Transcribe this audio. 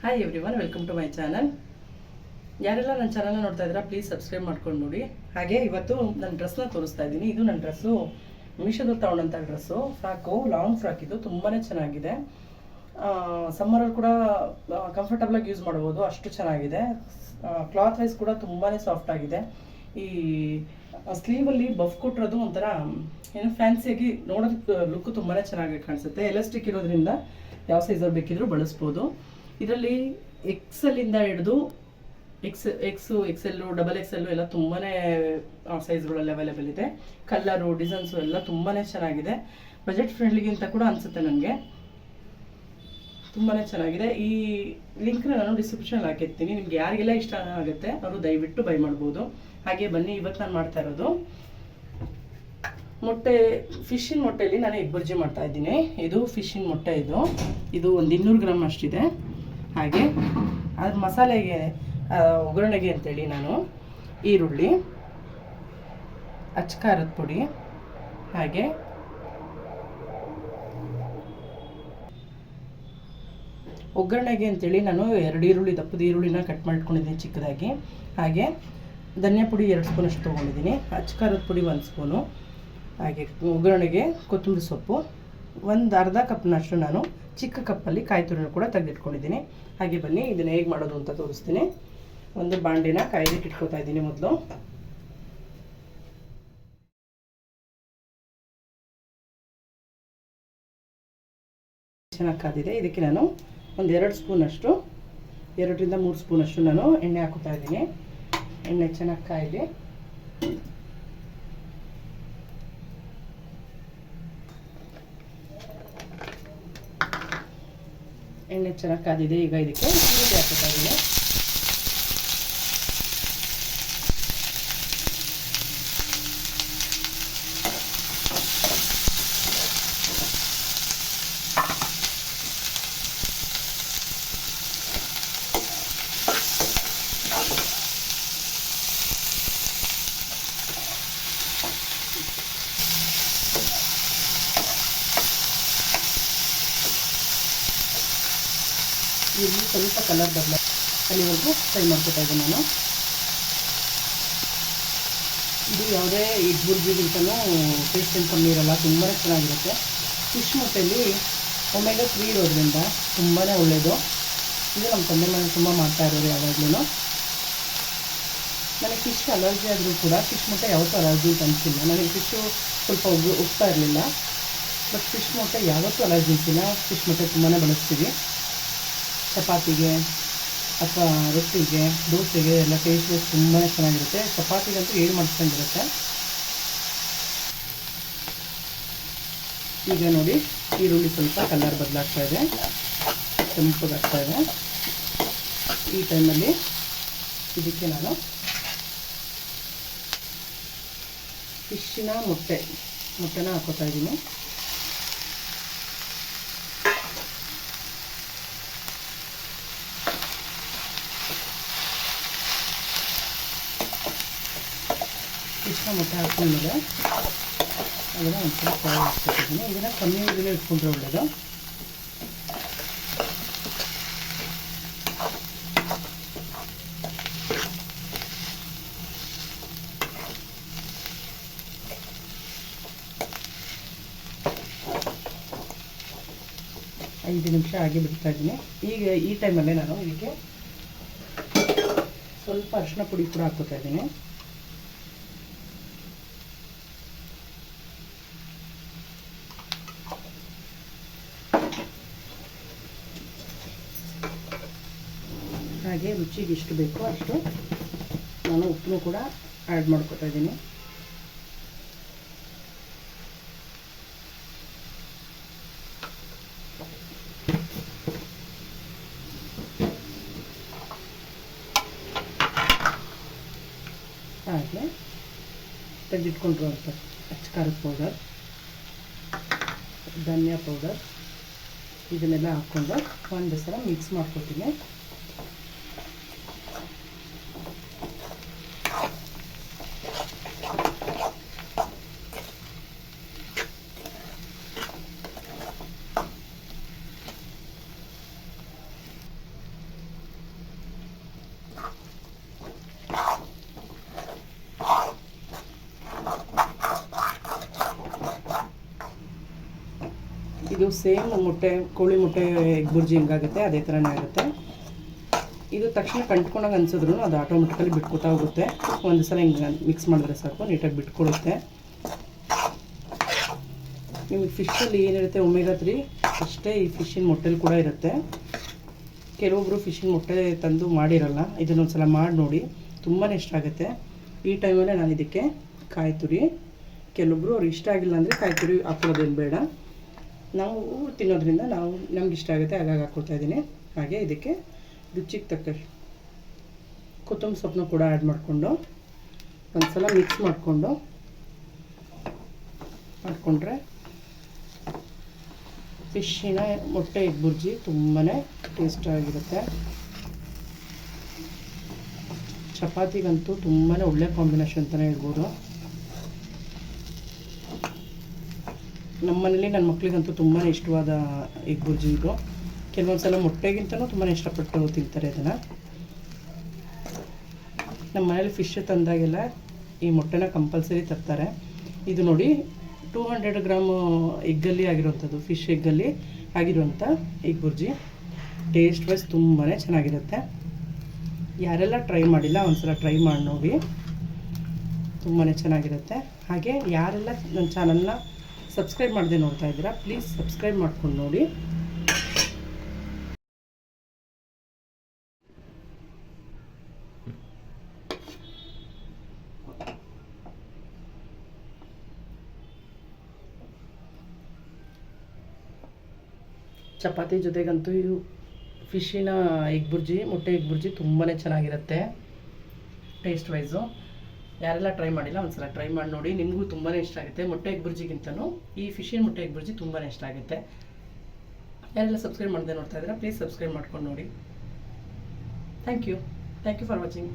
Hi everyone, welcome to my channel. ಯಾರೆಲ್ಲ ನನ್ನ ಚಾನಲ್ನ ನೋಡ್ತಾ ಇದ್ದೀರಾ ಪ್ಲೀಸ್ ಸಬ್ಸ್ಕ್ರೈಬ್ ಮಾಡ್ಕೊಂಡು ನೋಡಿ. ಹಾಗೆ ಇವತ್ತು ನನ್ನ ಡ್ರೆಸ್ನ ತೋರಿಸ್ತಾ ಇದ್ದೀನಿ. ಇದು ನನ್ನ ಡ್ರೆಸ್ಸು ಮೀಶೋದಲ್ಲಿ ತೊಗೊಂಡಂಥ ಡ್ರೆಸ್ಸು. Frock, long frock. ಇದು ತುಂಬಾ ಚೆನ್ನಾಗಿದೆ. ಸಮ್ಮರಲ್ಲಿ ಕೂಡ ಕಂಫರ್ಟಬಲಾಗಿ ಯೂಸ್ ಮಾಡ್ಬೋದು, ಅಷ್ಟು ಚೆನ್ನಾಗಿದೆ. ಕ್ಲಾತ್ ವೈಸ್ ಕೂಡ ತುಂಬಾ ಸಾಫ್ಟ್ ಆಗಿದೆ. ಈ ಸ್ಲೀವಲ್ಲಿ ಬಫ್ ಕೊಟ್ಟಿರೋದು ಒಂಥರ ಏನು ಫ್ಯಾನ್ಸಿಯಾಗಿ ನೋಡೋದಕ್ಕೆ ಲುಕ್ ತುಂಬಾ ಚೆನ್ನಾಗಿ ಕಾಣಿಸುತ್ತೆ. ಎಲಾಸ್ಟಿಕ್ ಇರೋದ್ರಿಂದ ಯಾವ ಸೈಜಲ್ಲಿ ಬೇಕಿದ್ರೂ ಬಳಸ್ಬೋದು. ಇದರಲ್ಲಿ ಎಕ್ಸೆಲ್ಲಿಂದ ಹಿಡಿದು ಎಕ್ಸೆಲ್ಲು, ಡಬಲ್ ಎಕ್ಸೆಲ್ಲು ಎಲ್ಲ ತುಂಬಾ ಸೈಜ್ಗಳಲ್ಲಿ ಅವೈಲೇಬಲ್ ಇದೆ. ಕಲರು, ಡಿಸೈನ್ಸು ಎಲ್ಲ ತುಂಬಾ ಚೆನ್ನಾಗಿದೆ. ಬಜೆಟ್ ಫ್ರೆಂಡ್ಲಿಗಿಂತ ಕೂಡ ಅನಿಸುತ್ತೆ ನನಗೆ. ತುಂಬಾ ಚೆನ್ನಾಗಿದೆ. ಈ ಲಿಂಕ್ನ ನಾನು ಡಿಸ್ಕ್ರಿಪ್ಷನಲ್ಲಿ ಹಾಕಿರ್ತೀನಿ. ನಿಮ್ಗೆ ಯಾರಿಗೆಲ್ಲ ಇಷ್ಟ ಆಗುತ್ತೆ ಅವರು ದಯವಿಟ್ಟು ಬೈ ಮಾಡ್ಬೋದು. ಹಾಗೆ ಬನ್ನಿ, ಇವತ್ತು ನಾನು ಮಾಡ್ತಾ ಇರೋದು ಮೊಟ್ಟೆ, ಫಿಶ್ಶಿನ ಮೊಟ್ಟೆಯಲ್ಲಿ ನಾನು ಎಗ್ ಬುರ್ಜಿ ಮಾಡ್ತಾ ಇದ್ದೀನಿ. ಇದು ಫಿಶ್ಶಿನ ಮೊಟ್ಟೆ. ಇದು ಒಂದು 200 ಗ್ರಾಮ್ ಅಷ್ಟಿದೆ. ಹಾಗೆ ಅದ್ರ ಮಸಾಲೆಗೆ ಒಗ್ಗರಣೆಗೆ ಅಂತೇಳಿ ನಾನು ಈರುಳ್ಳಿ, ಅಚ್ಕಾರದ ಪುಡಿ, ಹಾಗೆ ಒಗ್ಗರಣೆಗೆ ಅಂತೇಳಿ ನಾನು 2 ಈರುಳ್ಳಿ, ದಪ್ಪದ ಈರುಳ್ಳಿನ ಕಟ್ ಮಾಡ್ಕೊಂಡಿದ್ದೀನಿ ಚಿಕ್ಕದಾಗಿ. ಹಾಗೆ ಧನಿಯಾ ಪುಡಿ 2 ಸ್ಪೂನ್ ಅಷ್ಟು ತೊಗೊಂಡಿದ್ದೀನಿ. ಅಚ್ಕಾರದ ಪುಡಿ 1 ಸ್ಪೂನು. ಹಾಗೆ ಒಗ್ಗರಣೆಗೆ ಕೊತ್ತಂಬರಿ ಸೊಪ್ಪು ಒಂದು ಅರ್ಧ ಕಪ್ನಷ್ಟು ನಾನು ಚಿಕ್ಕ ಕಪ್ಪಲ್ಲಿ ಕಾಯಿ ತುರಿನ ಕೂಡ ತೆಗೆದಿಟ್ಕೊಂಡಿದ್ದೀನಿ. ಹಾಗೆ ಬನ್ನಿ, ಇದನ್ನು ಹೇಗೆ ಮಾಡೋದು ಅಂತ ತೋರಿಸ್ತೀನಿ. ಒಂದು ಬಾಂಡಿನ ಕಾಯ್ದಿಟ್ಟು ಇಟ್ಕೊತಾ ಇದ್ದೀನಿ. ಮೊದಲು ಚೆನ್ನಾಗಿ ಕಾದಿದೆ. ಇದಕ್ಕೆ ನಾನು ಒಂದು 2 ಸ್ಪೂನಷ್ಟು, 2ರಿಂದ 3 ಸ್ಪೂನಷ್ಟು ನಾನು ಎಣ್ಣೆ ಹಾಕೋತಾ ಇದ್ದೀನಿ. ಎಣ್ಣೆ ಚೆನ್ನಾಗಿ ಕಾಯಿಲಿ. ಎಣ್ಣೆ ಚೆನ್ನಾಗಿ ಕಾದಿದೆ. ಈಗ ಇದಕ್ಕೆ ಈರುಳ್ಳಿ ಹಾಕೋತಾ ಇದ್ದೀನಿ. ಇಲ್ಲಿ ಸ್ವಲ್ಪ ಕಲರ್ ಅಲ್ಲಿವರೆಗೂ ಫ್ರೈ ಮಾಡ್ಕೊತಾ ಇದ್ದೀನಿ ನಾನು. ಇದು ಯಾವುದೇ ಎಗ್ ಬುರ್ಜಿಗಿಂತಲೂ ಟೇಸ್ಟ್ ಏನು ಕಮ್ಮಿ ಇರೋಲ್ಲ, ತುಂಬಾ ಚೆನ್ನಾಗಿರುತ್ತೆ. ಫಿಶ್ ಮೊಟ್ಟೆಯಲ್ಲಿ ಒಮೆಗಾ 3 ಇರೋದ್ರಿಂದ ತುಂಬಾ ಒಳ್ಳೆಯದು. ಇದು ನಮ್ಮ ತಂದೆ ಮನೆ ತುಂಬ ಮಾಡ್ತಾ ಇರೋದು ಯಾವಾಗಲೂ. ನನಗೆ ಫಿಶ್ ಅಲರ್ಜಿ ಆದರೂ ಕೂಡ ಫಿಶ್ ಮೊಟ್ಟೆ ಯಾವತ್ತೂ ಅಲರ್ಜಿ ಅಂತ ಅನಿಸಿಲ್ಲ. ನನಗೆ ಫಿಶ್ಶು ಸ್ವಲ್ಪ ಉಪ್ತಾ ಇರಲಿಲ್ಲ, ಬಟ್ ಫಿಶ್ ಮೊಟ್ಟೆ ಯಾವತ್ತೂ ಅಲರ್ಜಿ ಅನಿಸಿಲ್ಲ. ಫಿಶ್ ಮೊಟ್ಟೆ ತುಂಬಾ ಬಳಸ್ತೀವಿ. ಚಪಾತಿಗೆ ಅಥವಾ ರೊಟ್ಟಿಗೆ, ದೋಸೆಗೆ ಎಲ್ಲ ಟೇಸ್ಟ್ ತುಂಬಾ ಚೆನ್ನಾಗಿರುತ್ತೆ. ಚಪಾತಿಗಂತೂ ಏನು ಮಾಡ್ಕೊಂಡಿರುತ್ತೆ. ಈಗ ನೋಡಿ, ಈರುಳ್ಳಿ ಸ್ವಲ್ಪ ಕಲರ್ ಬದಲಾಗ್ತಾ ಇದೆ, ಕೆಂಪಗಾಗ್ತಾ ಇದೆ. ಈ ಟೈಮಲ್ಲಿ ಇದಕ್ಕೆ ನಾನು ಫಿಶ್ಶಿನ ಮೊಟ್ಟೆನ ಹಾಕೋತಾ ಇದ್ದೀನಿ. ಫಿಶ್ನ ಮೊಟ್ಟೆ ಹಾಕ್ಕೊಂಡ್ಮೇಲೆ ಅದನ್ನು ಒಂದ್ಸಲ ಫ್ರೈ ಹಾಕ್ಕೊತಿದ್ದೀನಿ. ಇದನ್ನು ಕಮ್ಮಿ ನೀರಲ್ಲಿ ಇಟ್ಕೊಂಡ್ರೆ ಒಳ್ಳೆಯದು. ಐದು ನಿಮಿಷ ಆಗಿ ಬಿಡ್ತಾ ಇದ್ದೀನಿ. ಈಗ ಈ ಟೈಮಲ್ಲೇ ನಾನು ಇದಕ್ಕೆ ಸ್ವಲ್ಪ ಅರಿಶಿನ ಪುಡಿ ಕೂಡ ಹಾಕ್ಕೊತಾ ಇದ್ದೀನಿ. ಹಾಗೆ ರುಚಿಗೆ ಎಷ್ಟು ಬೇಕೋ ಅಷ್ಟು ನಾನು ಉಪ್ಪನ್ನು ಕೂಡ ಆ್ಯಡ್ ಮಾಡ್ಕೊತಾ ಇದ್ದೀನಿ. ಹಾಗೆ ತೆಗೆದಿಟ್ಕೊಂಡಿರುವಂಥ ಅಚ್ಕಾರದ ಪೌಡರ್, ಧನಿಯಾ ಪೌಡರ್ ಇದನ್ನೆಲ್ಲ ಹಾಕ್ಕೊಂಡು ಒಂದು ಸಲ ಮಿಕ್ಸ್ ಮಾಡ್ಕೊತೀನಿ. ಇದು ಸೇಮ್ ಕೋಳಿ ಮೊಟ್ಟೆ ಎಗ್ ಬುರ್ಜಿ ಹೆಂಗಾಗುತ್ತೆ ಅದೇ ಥರನೇ ಆಗುತ್ತೆ. ಇದು ತಕ್ಷಣ ಕಂಟ್ಕೊಂಡಾಗ ಅನ್ಸಿದ್ರು ಅದು ಆಟೋಮೆಟಿಕಲಿ ಬಿಟ್ಕೊತಾ ಹೋಗುತ್ತೆ. ಒಂದು ಸಲ ಹಿಂಗೆ ಮಿಕ್ಸ್ ಮಾಡಿದ್ರೆ ಸಾಕು, ನೀಟಾಗಿ ಬಿಟ್ಕೊಡುತ್ತೆ. ನಿಮಗೆ ಫಿಶಲ್ಲಿ ಏನಿರುತ್ತೆ ಒಮೆಗಾ 3 ಅಷ್ಟೇ ಈ ಫಿಶಿನ ಮೊಟ್ಟೆಲಿ ಕೂಡ ಇರುತ್ತೆ. ಕೆಲವೊಬ್ಬರು ಫಿಶಿನ ಮೊಟ್ಟೆ ತಂದು ಮಾಡಿರಲ್ಲ, ಇದನ್ನೊಂದು ಸಲ ಮಾಡಿ ನೋಡಿ, ತುಂಬಾ ಇಷ್ಟ ಆಗುತ್ತೆ. ಈ ಟೈಮಲ್ಲೇ ನಾನು ಇದಕ್ಕೆ ಕಾಯಿ ತುರಿ, ಕೆಲವೊಬ್ಬರು ಅವ್ರಿಗೆ ಇಷ್ಟ ಆಗಿಲ್ಲ ಅಂದರೆ ಕಾಯಿ ತುರಿ ಹಾಕೋದೇನು ಬೇಡ, ನಾವು ತಿನ್ನೋದ್ರಿಂದ ನಮ್ಗೆ ಇಷ್ಟ ಆಗುತ್ತೆ ಹಾಗಾಗಿ ಹಾಕ್ಕೊಳ್ತಾ ಇದ್ದೀನಿ. ಹಾಗೆ ಇದಕ್ಕೆ ರುಚಿಗೆ ತಕ್ಕ ಕೊತ್ತಂಬರಿ ಸೊಪ್ಪನ್ನು ಕೂಡ ಆ್ಯಡ್ ಮಾಡಿಕೊಂಡು ಒಂದು ಸಲ ಮಿಕ್ಸ್ ಮಾಡಿಕೊಂಡ್ರೆ ಫಿಶ್ಶಿನ ಮೊಟ್ಟೆ ಎಗ್ ಬುರ್ಜಿ ತುಂಬಾ ಟೇಸ್ಟಾಗಿರುತ್ತೆ. ಚಪಾತಿಗಂತೂ ತುಂಬಾ ಒಳ್ಳೆ ಕಾಂಬಿನೇಷನ್ ಅಂತಲೇ ಹೇಳ್ಬೋದು. ನಮ್ಮನೇಲಿ ನನ್ನ ಮಕ್ಕಳಿಗಂತೂ ತುಂಬಾ ಇಷ್ಟವಾದ ಎಗ್ ಬುರ್ಜಿ ಇದು. ಕೆಲವೊಂದು ಸಲ ಮೊಟ್ಟೆಗಿಂತಲೂ ತುಂಬಾ ಇಷ್ಟಪಟ್ಟು ತಿಂತಾರೆ ಇದನ್ನು. ನಮ್ಮ ಮನೇಲಿ ಫಿಶ್ ತಂದಾಗೆಲ್ಲ ಈ ಮೊಟ್ಟೆನ ಕಂಪಲ್ಸರಿ ತರ್ತಾರೆ. ಇದು ನೋಡಿ 200 ಗ್ರಾಮ್ ಎಗ್ಗಲ್ಲಿ ಆಗಿರುವಂಥದ್ದು, ಫಿಶ್ ಎಗ್ಗಲ್ಲಿ ಆಗಿರುವಂಥ ಎಗ್ ಬುರ್ಜಿ. ಟೇಸ್ಟ್ ವೈಸ್ ತುಂಬಾ ಚೆನ್ನಾಗಿರುತ್ತೆ. ಯಾರೆಲ್ಲ ಟ್ರೈ ಮಾಡಿಲ್ಲ ಒಂದ್ಸಲ ಟ್ರೈ ಮಾಡಿ ನೋಡಿ, ತುಂಬಾ ಚೆನ್ನಾಗಿರುತ್ತೆ. ಹಾಗೆ ಯಾರೆಲ್ಲ ನನ್ನ ಚಾನಲ್ನ ಸಬ್ಸ್ಕ್ರೈಬ್ ಮಾಡದೆ ನೋಡ್ತಾ ಇದ್ದೀರಾ ಪ್ಲೀಸ್ ಸಬ್ಸ್ಕ್ರೈಬ್ ಮಾಡ್ಕೊಂಡು ನೋಡಿ. ಚಪಾತಿ ಜೊತೆಗಂತೂ ಇದು ಫಿಶ್ಶಿನ ಎಗ್ ಬುರ್ಜಿ, ಮೊಟ್ಟೆ ಎಗ್ ಬುರ್ಜಿ ತುಂಬಾ ಚೆನ್ನಾಗಿರುತ್ತೆ ಟೇಸ್ಟ್ ವೈಸು. ಯಾರೆಲ್ಲ ಟ್ರೈ ಮಾಡಿಲ್ಲ ಒಂದ್ಸಲ ಟ್ರೈ ಮಾಡಿ ನೋಡಿ, ನಿಮಗೂ ತುಂಬಾ ಇಷ್ಟ ಆಗುತ್ತೆ. ಮೊಟ್ಟೆ ಎಗ್ ಬುರ್ಜಿಗಿಂತನೂ ಈ ಫಿಶ್ಶಿನ ಮೊಟ್ಟೆ ಎಗ್ ಬುರ್ಜಿ ತುಂಬಾ ಇಷ್ಟ ಆಗುತ್ತೆ. ಯಾರೆಲ್ಲ ಸಬ್ಸ್ಕ್ರೈಬ್ ಮಾಡದೆ ನೋಡ್ತಾ ಇದ್ದೀರಾ ಪ್ಲೀಸ್ ಸಬ್ಸ್ಕ್ರೈಬ್ ಮಾಡ್ಕೊಂಡು ನೋಡಿ. Thank you for watching.